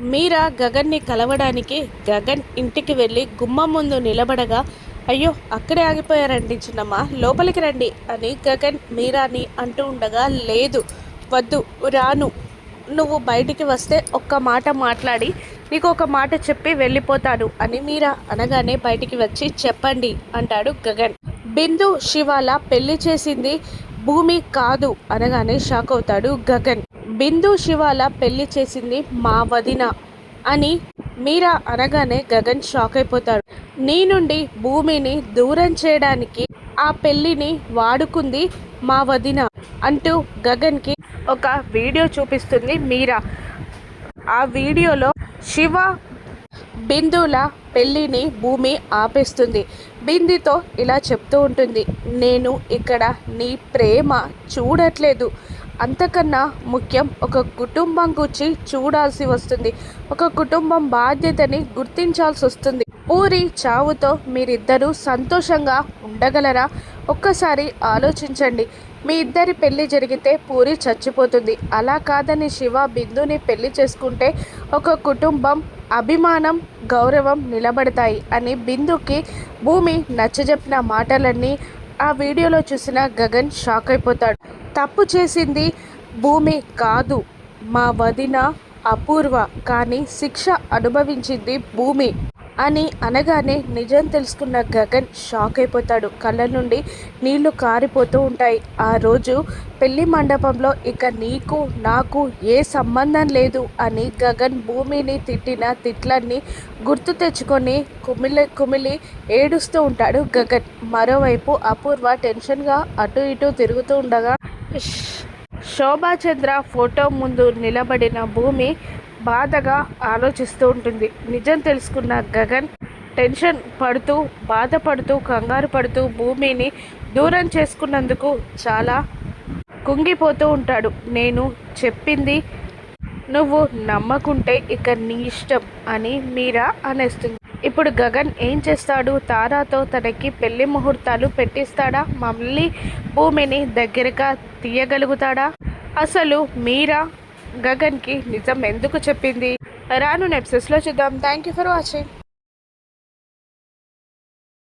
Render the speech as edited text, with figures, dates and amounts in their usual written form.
మీరా గగన్ని కలవడానికి గగన్ ఇంటికి వెళ్ళి గుమ్మం ముందు నిలబడగా, అయ్యో అక్కడే ఆగిపోయారండి చిన్నమ్మ, లోపలికి రండి అని గగన్ మీరాని అంటూ ఉండగా, లేదు వద్దు రాను, నువ్వు బయటికి వస్తే ఒక్క మాట మాట్లాడి నీకు ఒక మాట చెప్పి వెళ్ళిపోతాను అని మీరా అనగానే బయటికి వచ్చి చెప్పండి అంటాడు గగన్. బిందు శివాల పెళ్లి చేసింది భూమి కాదు అనగానే షాక్ అవుతాడు గగన్. బిందు శివాల పెళ్లి చేసింది మా వదిన అని మీరా అనగానే గగన్ షాక్ అయిపోతాడు. నీ నుండి భూమిని దూరం చేయడానికి ఆ పెళ్లిని వాడుకుంది మా వదిన అంటూ గగన్కి ఒక వీడియో చూపిస్తుంది మీరా. ఆ వీడియోలో శివ బిందుల పెళ్ళిని భూమి ఆపేస్తుంది. బిందుతో ఇలా చెప్తూ ఉంటుంది, నేను ఇక్కడ నీ ప్రేమ చూడట్లేదు, అంతకన్నా ముఖ్యం ఒక కుటుంబం గురించి చూడాల్సి వస్తుంది, ఒక కుటుంబం బాధ్యతని గుర్తించాల్సి వస్తుంది. పూరి చావుతో మీరిద్దరూ సంతోషంగా ఉండగలరా? ఒక్కసారి ఆలోచించండి. మీ ఇద్దరి పెళ్లి జరిగితే పూరి చచ్చిపోతుంది. అలా కాదని శివ బిందుని పెళ్లి చేసుకుంటే ఒక కుటుంబం అభిమానం గౌరవం నిలబడతాయి అని బిందుకి భూమి నచ్చజెప్పిన మాటలన్నీ ఆ వీడియోలో చూసిన గగన్ షాక్ అయిపోతాడు. తప్పు చేసింది భూమి కాదు, మా వదిన అపూర్వ, కానీ శిక్ష అనుభవించింది భూమి అని అనగానే నిజం తెలుసుకున్న గగన్ షాక్ అయిపోతాడు. కళ్ళ నుండి నీళ్లు కారిపోతూ ఉంటాయి. ఆ రోజు పెళ్లి మండపంలో ఇక నీకు నాకు ఏ సంబంధం లేదు అని గగన్ భూమిని తిట్టిన తిట్లన్నీ గుర్తు తెచ్చుకొని కుమిలి ఏడుస్తూ ఉంటాడు గగన్. మరోవైపు అపూర్వ టెన్షన్గా అటు ఇటు తిరుగుతూ ఉండగా శోభాచంద్ర ఫోటో ముందు నిలబడిన భూమి బాధగా ఆలోచిస్తూ ఉంటుంది. నిజం తెలుసుకున్న గగన్ టెన్షన్ పడుతూ బాధపడుతూ కంగారు పడుతూ భూమిని దూరం చేసుకున్నందుకు చాలా కుంగిపోతూ ఉంటాడు. నేను చెప్పింది నువ్వు నమ్మకుంటే ఇక నీ ఇష్టం అని మీరా అనేస్తుంది. ఇప్పుడు గగన్ ఏం చేస్తాడు? తారాతో తనకి పెళ్లి ముహూర్తాలు పెట్టిస్తాడా? మళ్ళీ భూమిని దగ్గరగా తీయగలుగుతాడా? అసలు మీరా గగన్కి నిజం ఎందుకు చెప్పింది? రాను ఎపిసోడ్స్లో చూద్దాం. Thank you for watching.